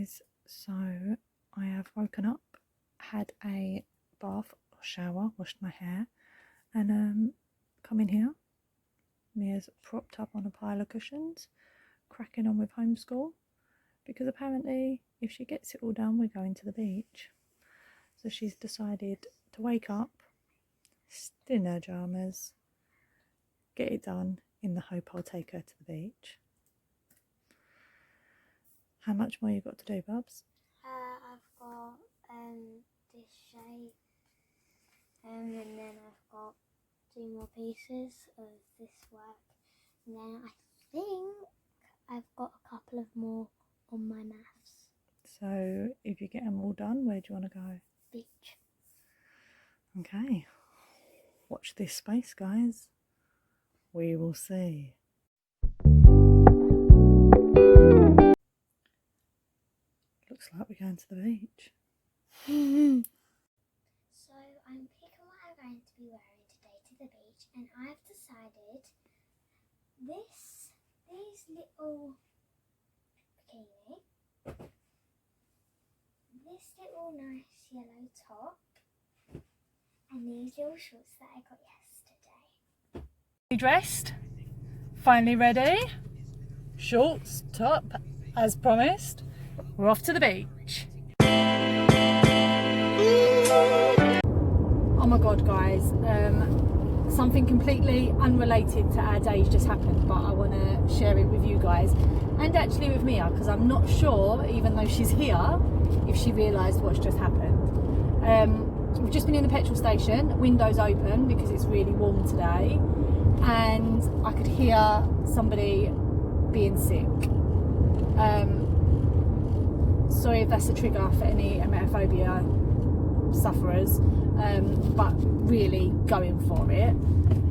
guys, so I have woken up, had a bath or shower, washed my hair, and come in here. Mia's propped up on a pile of cushions, cracking on with homeschool, because apparently if she gets it all done we're going to the beach. So she's decided to wake up, still in her pyjamas, get it done in the hope I'll take her to the beach. How much more you got to do, Bubs? I've got this shape, and then I've got 2 more pieces of this work, and then I think I've got a couple of more on my maths. So if you get them all done, where do you want to go? Beach. Okay, watch this space, guys. We will see. Looks like we're going to the beach. So I'm picking what I'm going to be wearing today to the beach, and I've decided these little bikini, this little nice yellow top, and these little shorts that I got yesterday. Dressed, finally ready, shorts, top, as promised. We're off to the beach. Oh my god, guys, something completely unrelated to our days just happened, but I want to share it with you guys and actually with Mia, because I'm not sure, even though she's here, if she realised what's just happened. We've just been in the petrol station, windows open because it's really warm today, and I could hear somebody being sick. Sorry if that's a trigger for any emetophobia sufferers, but really going for it.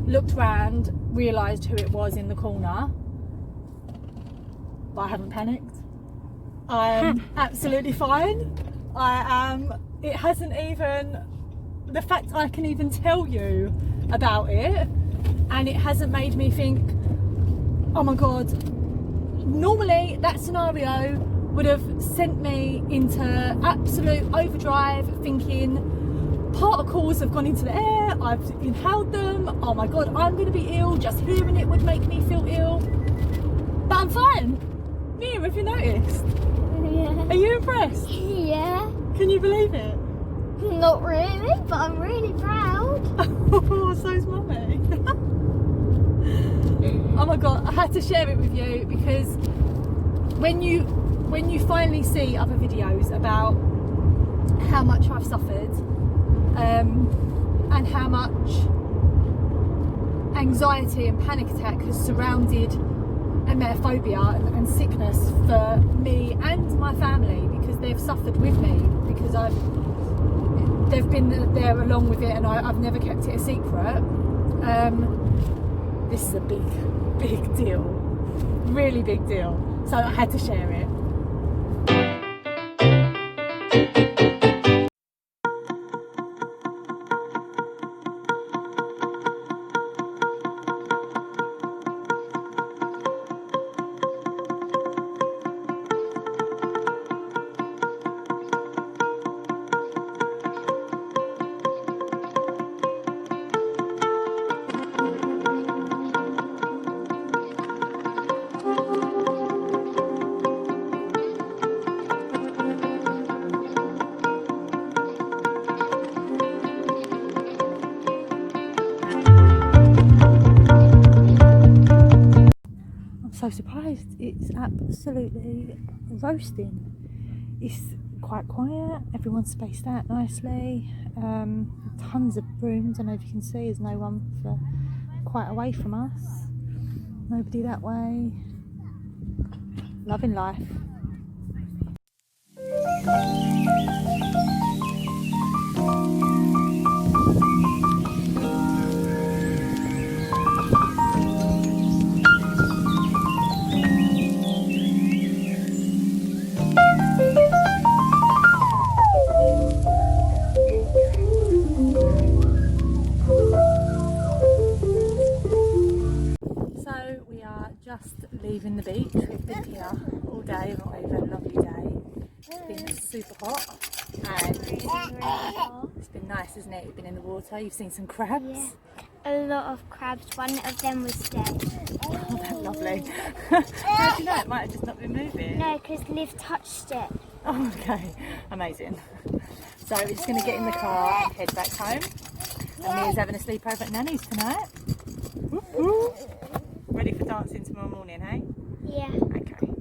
Looked round, realised who it was in the corner, but I haven't panicked. I'm absolutely fine. It hasn't even, the fact I can even tell you about it, and it hasn't made me think, oh my god. Normally that scenario would have sent me into absolute overdrive, thinking particles have gone into the air, I've inhaled them, oh my god, I'm going to be ill, just hearing it would make me feel ill. But I'm fine. Mia, have you noticed? Yeah. Are you impressed? Yeah. Can you believe it? Not really, but I'm really proud. Oh, so's mummy. Oh my god, I had to share it with you because when you finally see other videos about how much I've suffered, and how much anxiety and panic attack has surrounded emetophobia and sickness for me and my family, because they've suffered with me, because they've been there along with it, and I've never kept it a secret. This is a big deal, really big deal, so I had to share it. So surprised, it's absolutely roasting. It's quite quiet, everyone's spaced out nicely, tons of rooms. I don't know if you can see, there's no one for quite away from us, nobody that way, loving life. Just leaving the beach. We've been here all day, haven't we? We've had a lovely day. It's been super hot and it's been nice, isn't it? You've been in the water, you've seen some crabs. Yeah, a lot of crabs. One of them was dead. Oh, that's lovely. How do you know? It might have just not been moving. No, because Liv touched it. Oh, okay, amazing. So we're just going to get in the car and head back home. And Mia's having a sleepover at Nanny's tonight. Woo-hoo. Ready for dancing tomorrow morning, hey? Yeah. Okay.